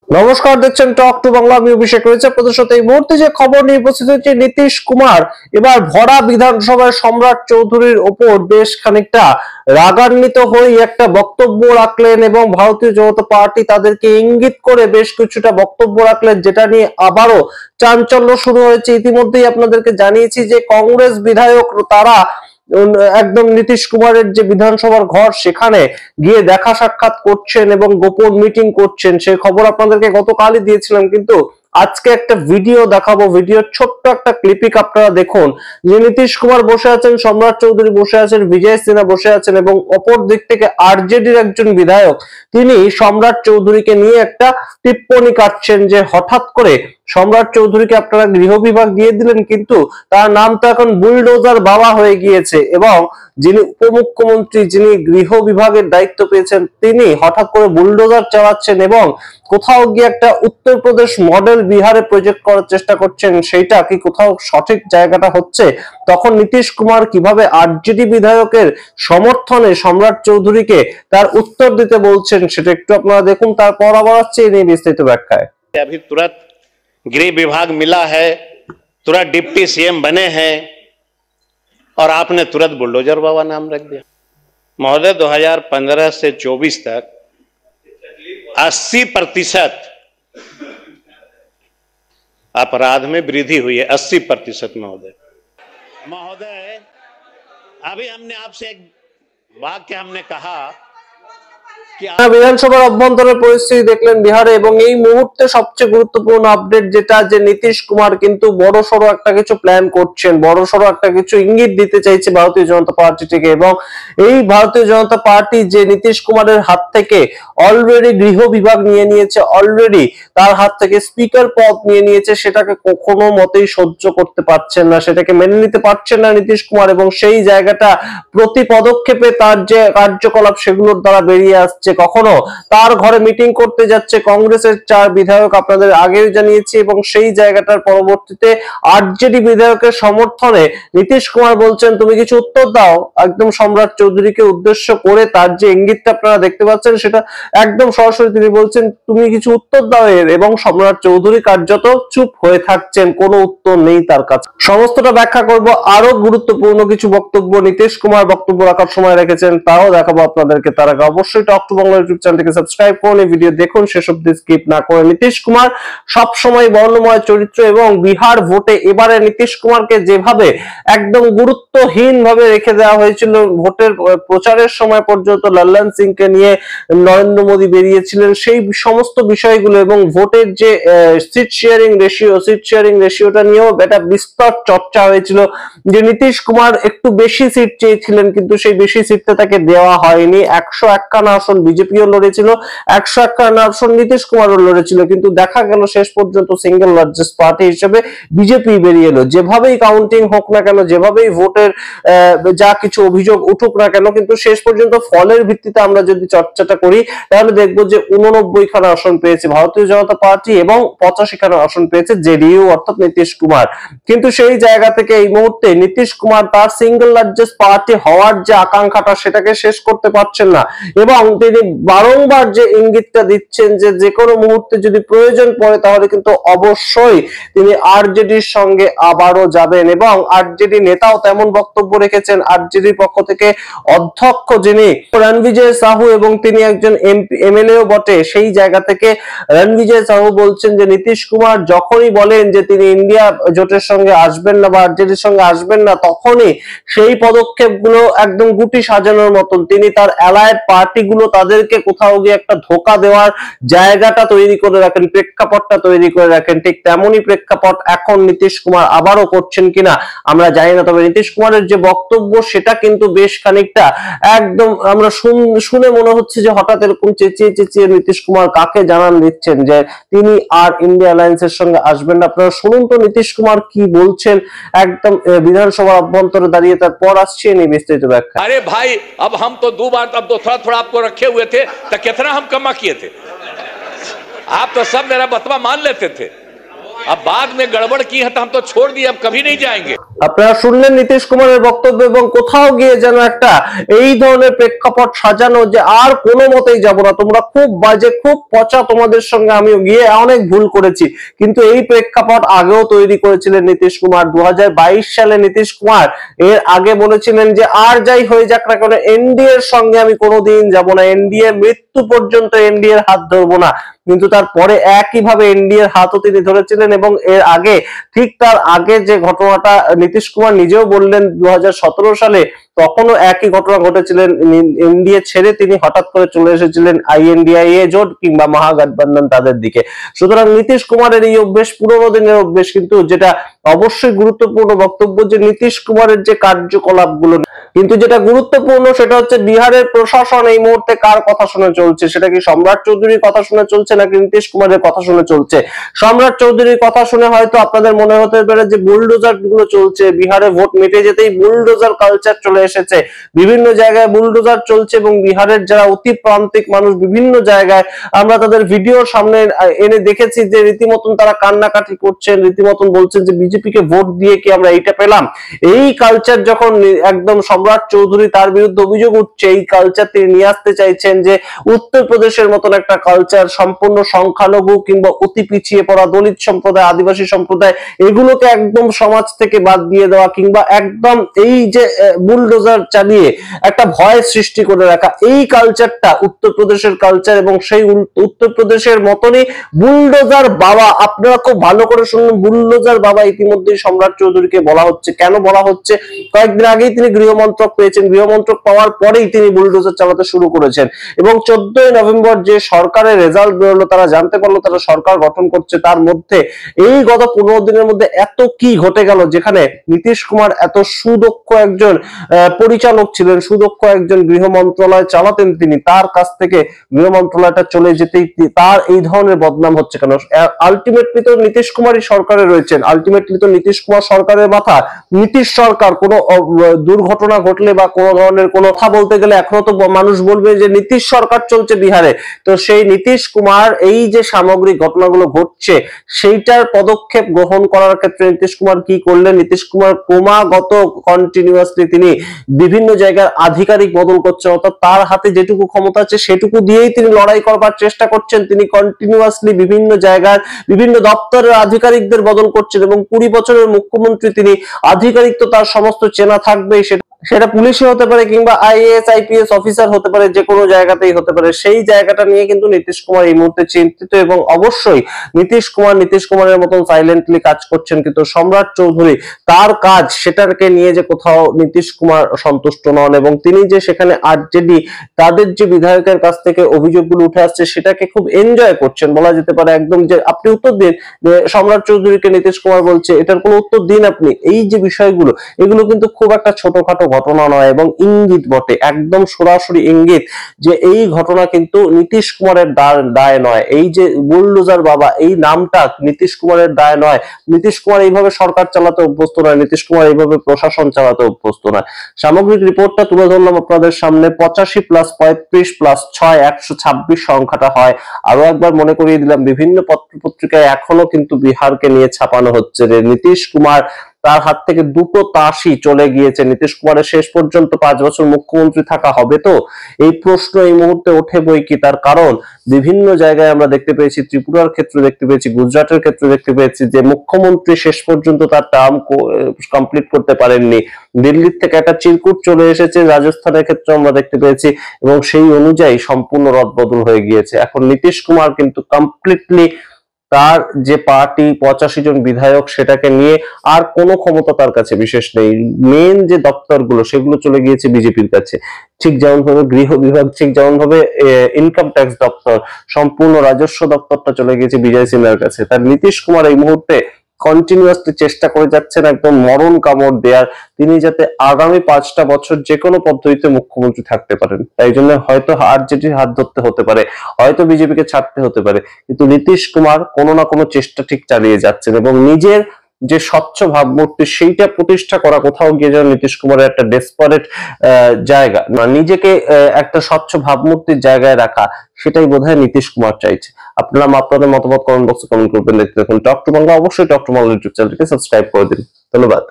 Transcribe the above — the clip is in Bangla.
নমস্কার, দেখছেন টক টু বাংলা। আমি অভিষেক রয়েছে আপনাদের সাথে। এই মুহূর্তে যে খবর নিয়ে উপস্থিত হচ্ছে, নীতিশ কুমার এবার ভরা বিধানসভায় সম্রাট চৌধুরীর ওপর বেশ খানিকটা রাগান্বিত হয়ে একটা বক্তব্য রাখলেন এবং ভারতীয় জনতা পার্টি তাদেরকে ইঙ্গিত করে বেশ কিছুটা বক্তব্য রাখলেন, যেটা নিয়ে আবারও চাঞ্চল্য শুরু হয়েছে। ইতিমধ্যেই আপনাদেরকে জানিয়েছি যে কংগ্রেস বিধায়ক তারা একদম নীতিশ কুমারের যে বিধানসভার ঘর সেখানে গিয়ে দেখা সাক্ষাৎ করছেন এবং গোপন মিটিং করছেন। সেই খবর আপনাদেরকে গতকালই দিয়েছিলাম, কিন্তু আজকে একটা ভিডিও দেখাবো। ভিডিওর ছোট্ট একটা ক্লিপিক আপনারা দেখুন, যে নীতিশ কুমার বসে আছেন, সম্রাট চৌধুরী বসে আছেন, বিজয় সিনহা বসে আছেন এবং অপর দিক থেকে আরজেডির একজন বিধায়ক তিনি সম্রাট চৌধুরীকে নিয়ে একটা টিপ্পনী কাটছেন যে হঠাৎ করে সম্রাট চৌধুরীকে আপনারা গৃহ বিভাগ দিয়ে দিলেন, কিন্তু তার নাম তো এখন বুলডোজার বাবা হয়ে গিয়েছে এবং যিনি উপমুখ্যমন্ত্রী, যিনি গৃহ বিভাগের দায়িত্ব পেয়েছেন, তিনি হঠাৎ করে বুলডোজার চালাচ্ছেন এবং কোথাও গিয়ে একটা উত্তরপ্রদেশ মডেল বিহারে প্রজেক্ট করার চেষ্টা করছেন। সেইটা কি কোথাও সঠিক জায়গাটা হচ্ছে? তখন নীতিশ কুমার কিভাবে আরজেডি বিধায়কের সমর্থনে সম্রাট চৌধুরীকে তার উত্তর দিতে বলছেন সেটা একটু আপনারা দেখুন, তারপর আবার আসছে এই নিয়ে বিস্তারিত ব্যাখ্যায়। अभी तुरंत गृह विभाग मिला है, तुरंत डिप्टी सीएम बने हैं और आपने तुरंत बुलडोजर बाबा नाम रख दिया। महोदय 2015 से 24 तक 80% अपराध में वृद्धि हुई है। 80% महोदय अभी हमने आपसे एक वाक्य हमने कहा বিধানসভার অভ্যন্তরের পরিস্থিতি দেখলেন বিহারে, এবং এই মুহূর্তে সবচেয়ে গুরুত্বপূর্ণ আপডেট যেটা, যে নীতিশ কুমার কিন্তু বড়সড় একটা কিছু প্ল্যান করছেন, বড়সড় একটা কিছু ইঙ্গিত দিতে চাইছে ভারতীয় জনতা পার্টি থেকে। এবং এই ভারতীয় জনতা পার্টি যে নীতিশ কুমারের হাত থেকে অলরেডি গৃহ বিভাগ নিয়ে নিয়েছে, অলরেডি তার হাত থেকে স্পিকার পদ নিয়ে নিয়েছে, সেটাকে কখনো মতেই সহ্য করতে পারছেন না, সেটাকে মেনে নিতে পারছেন না নীতিশ কুমার। এবং সেই জায়গাটা প্রতি পদক্ষেপে তার যে কার্যকলাপ সেগুলোর দ্বারা বেরিয়ে আসছে। কখনো তার ঘরে মিটিং করতে যাচ্ছে কংগ্রেসের 4 বিধায়ক, আপনাদের আগেও জানিয়েছি, এবং সেই জায়গাটার পরবর্তীতে আরজেডি বিধায়কের সমর্থনে নীতিশ কুমার বলছেন তুমি কিছু উত্তর দাও, একদম সম্রাট চৌধুরীকে উদ্দেশ্য করে। তার যে ইঙ্গিতটা আপনারা দেখতে পাচ্ছেন সেটা একদম সরাসরি তিনি বলছেন তুমি কিছু উত্তর দাও এর, এবং সম্রাট চৌধুরী কার্যত চুপ হয়ে থাকছেন, কোনো উত্তর নেই তার কাছে। সমস্তটা ব্যাখ্যা করব। আরো গুরুত্বপূর্ণ কিছু বক্তব্য নীতিশ কুমার বক্তব্য রাখার সময় রেখেছেন, তাও দেখাবো আপনাদেরকে। তার আগে অবশ্যই টক টু বাংলা ইউটিউব চ্যানেলটিকে সাবস্ক্রাইব করুন, এই ভিডিও দেখুন শেষ অবধি স্কিপ না করে। নীতিশ কুমার সবসময় বর্ণময় চরিত্র, এবং বিহার ভোটে এবারে নীতিশ কুমারকে যেভাবে একদম গুরুত্বহীন ভাবে রেখে দেওয়া হয়েছিল, ভোটের প্রচারের সময় পর্যন্ত লল্লন সিংকে নিয়ে নরেন্দ্র মোদী বেরিয়েছিলেন, সেই সমস্ত বিষয়গুলো এবং ভোটের যে সিট শেয়ারিং রেশিওটা নিয়েও একটা বিস্তর চর্চা হয়েছিল, যে নীতিশ কুমার একটু বেশি সিট চেয়েছিলেন, কিন্তু সেই বেশি সিটটা তাকে দেওয়া হয়নি। 151 আসন বিজেপিও লড়েছিল, 151 আসন নীতিশ কুমারও লড়েছিল, কিন্তু দেখা গেল শেষ পর্যন্ত সিঙ্গেল লার্জেস্ট পার্টি হিসেবে বিজেপি বেরিয়ে এলো। যেভাবেই কাউন্টিং হোক না কেন, যেভাবেই ভোটের যা কিছু অভিযোগ উঠুক না কেন, কিন্তু শেষ পর্যন্ত ফলের ভিত্তিতে আমরা যদি চর্চাটা করি তাহলে দেখবো যে 89 খানা আসন পেয়েছে ভারতীয় জনতা পার্টি এবং 85 খানা আসন পেয়েছে জেডিইউ অর্থাৎ নীতিশ কুমার। কিন্তু সেই জায়গা থেকে এই মুহূর্তে নীতিশ কুমার তার সিঙ্গেল লার্জেস্ট পার্টি হওয়ার যে আকাঙ্ক্ষাটা সেটাকে শেষ করতে পারছেন না, এবং তিনি বারংবার যে ইঙ্গিতটা দিচ্ছেন যে যে কোনো মুহূর্তে যদি প্রয়োজন পড়ে তাহলে কিন্তু অবশ্যই তিনি আরজেডির সঙ্গে আবারও যাবেন। এবং আরজেডি নেতাও তেমন বক্তব্য রেখেছেন। আরজেডির পক্ষ থেকে অধ্যক্ষ যিনি রণবিজয় সাহু, এবং তিনি একজন এমএলএও বটে, সেই জায়গা থেকে রণবিজয় সাহু বলছেন যে নীতিশ কুমার যখনই বলেন যে তিনি ইন্ডিয়া জোটের সঙ্গে আসবেন না বা আরজেডির সঙ্গে আসবেন না, তখনই সেই পদক্ষেপগুলো একদম গুটি সাজানোর মতন। তিনি তার অ্যালায়েড পার্টিগুলো তাদেরকে কোথাও গিয়ে একটা ধোকা দেওয়ার জায়গাটা তৈরি করে রাখেন, প্রেক্ষাপটটা তৈরি করে রাখেন। ঠিক তেমনই প্রেক্ষাপট এখন নীতিশ কুমার আবারও করছেন কিনা আমরা জানি না, তবে নীতিশ কুমারের যে বক্তব্য সেটা কিন্তু বেশ খানিকটা একদম আমরা শুনে মনে হচ্ছে যে হঠাৎ এরকম চেঁচিয়ে চেঁচিয়ে নীতিশ কুমার কাকে জানান দিচ্ছেন যে তিনি আর ইন্ডিয়া অ্যালায়েন্সের সঙ্গে আসবেন না। আপনারা শুনুন তো নীতিশ কুমার কি বলছেন একদম বিধানসভার অভ্যন্তরে দাঁড়িয়ে, তারপর আসছে নিয়ে বিস্তারিত ব্যাখ্যা। अरे भाई अब हम तो 2 बार, अब तो थोड़ा थोड़ा आपको रखे हुए थे, तो कितना हम कमा किए थे? आप तो सब मेरा बतवा मान लेते थे, अब बाद में गड़बड़ की है तो हम तो छोड़ दिए, अब कभी नहीं जाएंगे। আপনারা শুনলেন নীতিশ কুমারের বক্তব্য, এবং কোথাও গিয়ে যেন একটা এই ধরনের প্রেক্ষাপট সাজানো যে আর কোনো মতেই যাব না, তোমরা খুব বাজে, খুব পচা, তোমাদের সঙ্গে আমিও গিয়ে অনেক ভুল করেছি। কিন্তু এই প্রেক্ষাপট আগেও তৈরি করেছিলেন নীতিশ কুমার। 2022 সালে নীতিশ কুমার এর আগে বলেছিলেন যে আর যাই হয়ে যাক না কেন এনডিএ এর সঙ্গে আমি কোনোদিন যাব না, এনডিএ মৃত্যু পর্যন্ত এনডিএ এর হাত ধরবো না। কিন্তু তারপরে একইভাবে এনডিএ এর হাতও তিনি ধরেছিলেন, এবং এর আগে, ঠিক তার আগে যে ঘটনাটা নীতিশ কুমার নিজেও বললেন 2017 সালে, তখনও একই ঘটনা ঘটেছিলেন। এনডিএ ছেড়ে তিনি হঠাৎ করে চলে এসেছিলেন আইএনডিআইএ জোট কিংবা মহাগঠবন্ধন তাদের দিকে। সুতরাং নীতিশ কুমারের এই অভ্যেস পুরোনো দিনের অভ্যেস, কিন্তু যেটা অবশ্যই গুরুত্বপূর্ণ বক্তব্য যে নীতিশ কুমারের যে কার্যকলাপগুলো, কিন্তু যেটা গুরুত্বপূর্ণ সেটা হচ্ছে বিহারের প্রশাসন এই মুহূর্তে কার কথা শুনে চলছে। সেটা কি সম্রাট চৌধুরীর কথা শুনে চলছে নাকি নীতিশ কুমারের কথা শুনে চলছে? সম্রাট চৌধুরীর কথা শুনে হয়তো আপনাদের মনে হতে পারে যে বুলডোজার গুলো চলছে, বিহারে ভোট মিটে যেতেই বুলডোজার কালচার চলে এসেছে, বিভিন্ন জায়গায় বুলডোজার চলছে, এবং বিহারের যারা অতি প্রান্তিক মানুষ বিভিন্ন জায়গায় আমরা তাদের ভিডিওর সামনে এনে দেখেছি যে রীতিমতন তারা কান্নাকাটি করছেন, রীতিমতন বলছেন যে বিজেপিকে ভোট দিয়ে কি আমরা এইটা পেলাম। এই কালচার যখন একদম সম্রাট চৌধুরী, তার বিরুদ্ধে অভিযোগ উঠছে, এই কালচার তিনি নিয়ে আসতে চাইছেন যে উত্তরপ্রদেশের মতন একটা কালচার, সম্পূর্ণ সংখ্যালঘু কিংবা অতি পিছিয়ে পড়া দলিত সম্প্রদায়, আদিবাসী সম্প্রদায়, এগুলোকে একদম সমাজ থেকে বাদ দিয়ে দেওয়া, কিংবা একদম এই যে বুলডোজার চালিয়ে একটা ভয় সৃষ্টি করে রাখা, এই কালচারটা উত্তরপ্রদেশের কালচার। এবং সেই উত্তরপ্রদেশের মতনই বুলডোজার বাবা, আপনারা খুব ভালো করে শুনুন, বুলডোজার বাবা ইতিমধ্যে সম্রাট চৌধুরীকে বলা হচ্ছে। কেন বলা হচ্ছে? কয়েকদিন আগেই তিনি গৃহমন্ত্রক পেয়েছেন, গৃহমন্ত্রক পাওয়ার পরেই তিনি বুলডোজার চালাতে শুরু করেছেন, এবং 14 নভেম্বর যে সরকারের রেজাল্ট বেরোলো, তারা জানতে পারলো তারা সরকার গঠন করছে। তার মধ্যে এই গত 15 দিনের মধ্যে এত কি ঘটে গেল, যেখানে নীতিশ কুমার এত সুদক্ষ একজন পরিচালক ছিলেন, সুদক্ষ একজন গৃহ মন্ত্রণালয় চালাতেন তিনি, তার কাছ থেকে গৃহ মন্ত্রণালয়টা চলে যেতেই তার এই ধরনের বদনাম হচ্ছে কেন? আলটিমেটলি তো নীতিশ কুমারই সরকারে রয়েছেন, আলটিমেটলি তো নীতিশ কুমার সরকারের মাথা। নীতিশ সরকার কোনো দুর্ঘটনা ঘটলে বা কোনো ধরনের কোনো কথা বলতে গেলে এখনো তো মানুষ বলবে যে নীতিশ সরকার চলছে বিহারে। তো সেই নীতিশ কুমার এই যে সামগ্রিক ঘটনাগুলো ঘটছে সেইটার পদক্ষেপ গ্রহণ করার ক্ষেত্রে নীতিশ কুমার কি করলেন? নীতিশ কুমার ক্রমাগত কন্টিনিউয়াসলি তিনি বিভিন্ন জায়গার আধিকারিক বদল করছেন, অর্থাৎ তার হাতে যেটুকু ক্ষমতা আছে সেটুকু দিয়েই তিনি লড়াই করবার চেষ্টা করছেন। তিনি কন্টিনিউয়াসলি বিভিন্ন জায়গার বিভিন্ন দপ্তরের আধিকারিকদের বদল করছেন, এবং 20 বছরের মুখ্যমন্ত্রী তিনি, আধিকারিক তো তার সমস্ত চেনা থাকবেই, সেটা পুলিশে হতে পারে কিংবা আইএএস আইপিএস অফিসার হতে পারে, যে কোনো জায়গাতেই হতে পারে। সেই জায়গাটা নিয়ে কিন্তু নীতিশ কুমার এই মুহূর্তে চিন্তিত, এবং অবশ্যই নীতিশ কুমারের মতন সাইলেন্টলি কাজ করছেন। কিন্তু সম্রাট চৌধুরী তার কাজ, সেটাকে নিয়ে যে কোথাও নীতিশ কুমার সন্তুষ্ট নন, এবং তিনি যে সেখানে আরজেডি তাদের যে বিধায়কের কাছ থেকে অভিযোগগুলো উঠে আসছে সেটাকে খুব এনজয় করছেন বলা যেতে পারে। একদম যে আপনি উত্তর দিন, সম্রাট চৌধুরীকে নীতিশ কুমার বলছে এটার কোনো উত্তর দিন আপনি। এই যে বিষয়গুলো, এগুলো কিন্তু খুব একটা ছোটখাটো ঘটনা নয়, এবং ইঙ্গিত বটে, একদম সরাসরি ইঙ্গিত যে এই ঘটনা কিন্তু নীতিশ কুমারের দায় নয়। এই যে বুলডোজার বাবা এই নামটা নীতিশ কুমারের দায় নয়। নীতিশ কুমার এইভাবে সরকার চালাতে অভ্যস্ত নয়, নীতিশ কুমার এইভাবে প্রশাসন চালাতে অভ্যস্ত নয়। সামগ্রিক রিপোর্টটা তুলে ধরলাম আপনাদের সামনে। 85 + 35 + 6 126 সংখ্যাটা হয়। আরো একবার মনে করিয়ে দিলাম, বিভিন্ন পত্র পত্রিকায় এখনো কিন্তু বিহারকে নিয়ে ছাপানো হচ্ছে যে নীতিশ কুমার, তার হাত থেকে দুটো তাসই চলে গিয়েছে। নীতিশ কুমারের শেষ পর্যন্ত 5 বছর মুখ্যমন্ত্রী থাকা হবে তো? এই প্রশ্ন এই মুহূর্তে ওঠে বই কি। তার কারণ বিভিন্ন জায়গায় আমরা দেখতে পেয়েছি, ত্রিপুরার ক্ষেত্রে দেখতে পেয়েছি, গুজরাটের ক্ষেত্রে দেখতে পেয়েছি যে মুখ্যমন্ত্রী শেষ পর্যন্ত তার টার্ম কমপ্লিট করতে পারেননি। দিল্লির থেকে একটা চিরকুট চলে এসেছে, রাজস্থানের ক্ষেত্রে আমরা দেখতে পেয়েছি, এবং সেই অনুযায়ী সম্পূর্ণ রদবদল হয়ে গিয়েছে। এখন নীতিশ কুমার কিন্তু কমপ্লিটলি তার যে পার্টি 85 জন বিধায়ক, সেটাকে নিয়ে আর কোনো ক্ষমতা তার কাছে বিশেষ নেই। মেন যে দপ্তরগুলো সেগুলো চলে গিয়েছে বিজেপির কাছে, ঠিক যেমন ভাবে গৃহ বিভাগ, ঠিক যেমন ভাবে ইনকাম ট্যাক্স দপ্তর, সম্পূর্ণ রাজস্ব দপ্তরটা চলে গিয়েছে বিজয় সিনহার কাছে। তার নীতিশ কুমার এই মুহূর্তে কন্টিনিউয়াসলি চেষ্টা করে যাচ্ছেন একদম মরণ কামড় দেওয়ার, তিনি যাতে আগামী 5টা বছর যে কোনো পদ্ধতিতে মুখ্যমন্ত্রী থাকতে পারেন। তাই জন্য হয়তো আরজেডির হাত ধরতে হতে পারে, হয়তো বিজেপিকে ছাড়তে হতে পারে, কিন্তু নীতিশ কুমার কোনো না কোনো চেষ্টা ঠিক চালিয়ে যাচ্ছেন, এবং নিজের যে স্বচ্ছ ভাবমূর্তি সেইটা প্রতিষ্ঠা করা কোথাও গিয়ে যেন নীতিশ কুমারের একটা ডেসপারেট জায়গা, নিজেকে একটা স্বচ্ছ ভাবমূর্তির জায়গায় রাখা, সেটাই বোধহয় নীতিশ কুমার চাইছে। আপনারা আপনাদের মতামত কমেন্ট বক্সে কমেন্ট করবেন। দেখতে দেখুন টক টু বাংলা, অবশ্যই টক টু বাংলা ইউটিউব চ্যানেলটিকে সাবস্ক্রাইব করে দিন। ধন্যবাদ।